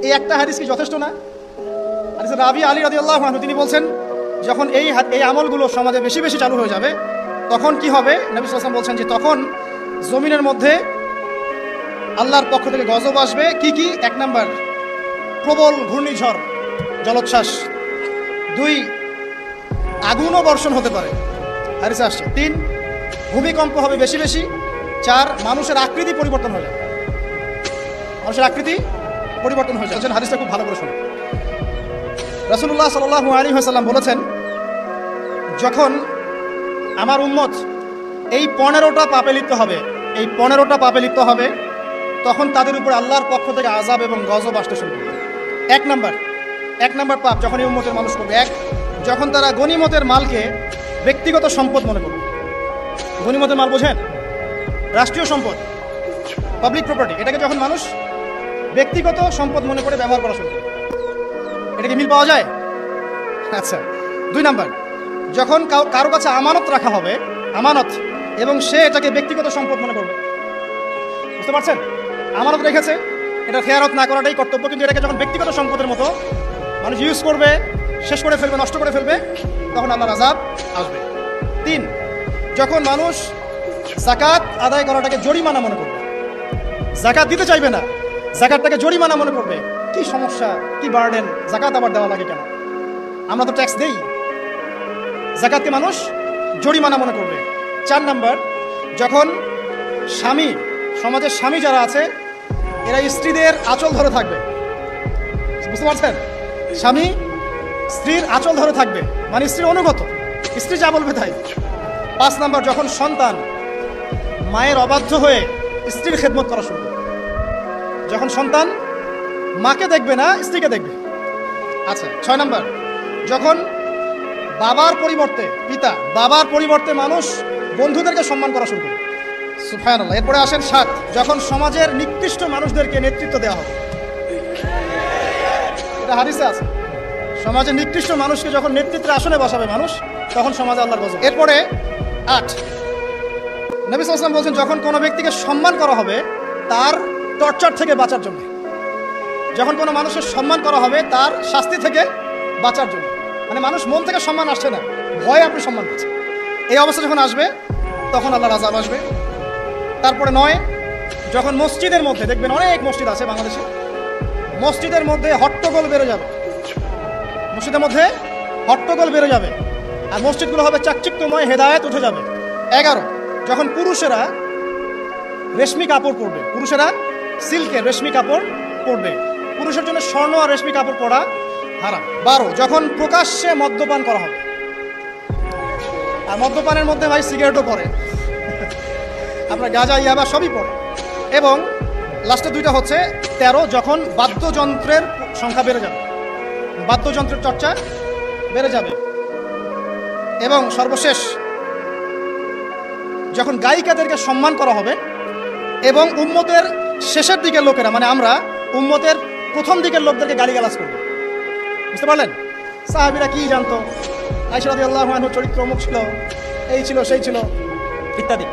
এই একটা হাদিস কি যথেষ্ট না? হাদিসে রাবি আলী রাদিয়াল্লাহু আনহু তিনি বলছেন, যখন এই আমলগুলো সমাজে বেশি বেশি চালু হয়ে যাবে তখন কি হবে? নবী সাল্লাল্লাহু আলাইহি ওয়াসাল্লাম বলছেন যে তখন জমিনের মধ্যে আল্লাহর পক্ষ থেকে গজব আসবে। কি কি? 1 নাম্বার, প্রবল ঘূর্ণিঝড়, জলোচ্ছ্বাস। 2, আগুনও বর্ষণ হতে পারে, হাদিসে আসছে। 3, ভূমিকম্প হবে বেশি বেশি। 4, মানুষের আকৃতি পরিবর্তন হয়ে যাবে, মানুষের আকৃতি পরিবর্তন হয়ে যাবে। হাদিসটা খুব ভালো করে শুনুন। রাসূলুল্লাহ সাল্লাল্লাহু আলাইহি ওয়াসাল্লাম বলেছেন, যখন আমার উম্মত এই 15টা পাপে লিপ্ত হবে, এই 15টা পাপে লিপ্ত হবে, তখন তাদের উপর আল্লাহর পক্ষ থেকে আযাব এবং গজব আসতে শুরু করবে। 1 নাম্বার পাপ যখন এই উম্মতের মানুষ করবে, যখন তারা গনিমতের মালকে ব্যক্তিগত সম্পদ মনে করবে। গনিমতের মাল বোঝেন? রাষ্ট্রীয় সম্পদ, পাবলিক প্রপার্টি। এটাকে যখন মানুষ ব্যক্তিগত সম্পদ মনে করে ব্যবহার করা শুরু করে, এটাকে মিল পাওয়া যায়? আচ্ছা। 2 নাম্বার, যখন কারো কাছে আমানত রাখা হবে, আমানত, এবং সে এটাকে ব্যক্তিগত সম্পদ মনে করবে। বুঝতে পারছেন? আমানত রেখেছে, এটা খেয়ানত না করাটাই কর্তব্য, কিন্তু এটাকে যখন ব্যক্তিগত সম্পদের মতো মানুষ ইউজ করবে, শেষ করে ফেলবে, নষ্ট করে ফেলবে, তখন আল্লাহর আযাব আসবে। 3, যখন মানুষ যাকাত আদায় করাটাকে জরিমানা মনে করবে, যাকাত দিতে চাইবে না, যাকাতটাকে জরিমানা মনে করবে। কি সমস্যা, কি বার্ডেন, যাকাত আবার দেওয়া লাগে কেন? আমরা তো ট্যাক্স দেই। যাকাতকে মানুষ জরিমানা মনে করবে। 4 নাম্বার, যখন স্বামী, সমাজের স্বামী যারা আছে, এরা স্ত্রীদের আঁচল ধরে থাকবে। বুঝতে পারছেন? স্বামী স্ত্রীর আঁচল ধরে থাকবে, মানে স্ত্রীর অনুগত, স্ত্রী যা বলবে তাই। 5 নাম্বার, যখন সন্তান মায়ের অবাধ্য হয়ে স্ত্রীর খেদমত করা শুরু করবে, যখন সন্তান মাকে দেখবে না, স্ত্রীকে দেখবে। আচ্ছা। 6 নাম্বার, যখন বাবার পরিবর্তে, বাবার পরিবর্তে মানুষ বন্ধুদেরকে সম্মান করা শুরু করবে। সুবহানাল্লাহ। এরপরে আসেন 7, যখন সমাজের নিকৃষ্ট মানুষদেরকে নেতৃত্ব দেওয়া হবে। এটা হাদিসে আছে, সমাজের নিকৃষ্ট মানুষকে যখন নেতৃত্বের আসনে বসাবে মানুষ, তখন সমাজে আল্লাহর গজব। এরপরে 8, নবী সাল্লাল্লাহু আলাইহি ওয়াসাল্লাম বলছেন, যখন কোনো ব্যক্তিকে সম্মান করা হবে তার টর্চার থেকে বাঁচার জন্য, যখন কোনো মানুষের সম্মান করা হবে তার শাস্তি থেকে বাঁচার জন্য, মানে মানুষ মন থেকে সম্মান আসছে না, ভয়ে আপনি সম্মান পাচ্ছেন। এই অবস্থা যখন আসবে তখন আল্লাহর আযাব আসবে। তারপরে 9, যখন মসজিদের মধ্যে, দেখবেন অনেক মসজিদ আছে বাংলাদেশে, মসজিদের মধ্যে হট্টগোল বেড়ে যাবে, মসজিদের মধ্যে হট্টগোল বেড়ে যাবে, আর মসজিদগুলো হবে চাকচিক্যময়, হেদায়েত উঠে যাবে। 11, যখন পুরুষেরা রেশমি কাপড় পরবে, পুরুষেরা সিল্কের রেশমি কাপড় পরবে, পুরুষের জন্য স্বর্ণ আর রেশমি কাপড় পরা হারাম। 12, যখন প্রকাশ্যে মদ্যপান করা হবে, আর মদ্যপানের মধ্যে ভাই সিগারেটও পড়ে, আপনার গাঁজা, ইয়াবা সবই পড়ে। এবং লাস্টে 2টা হচ্ছে 13, যখন বাদ্যযন্ত্রের সংখ্যা বেড়ে যাবে, বাদ্যযন্ত্রের চর্চা বেড়ে যাবে। এবং সর্বশেষ, যখন গায়িকাদেরকে সম্মান করা হবে, এবং উম্মতের শেষের দিকের লোকেরা, মানে আমরা উম্মতের প্রথম দিকের লোকদেরকে গালিগালাজ করব। বুঝতে পারলেন? সাহাবীরা কি জানতো, আয়েশা রাদিয়াল্লাহু আনহা চরিত্র অমুক ছিল, এই ছিল, সেই ছিল, ইত্যাদি।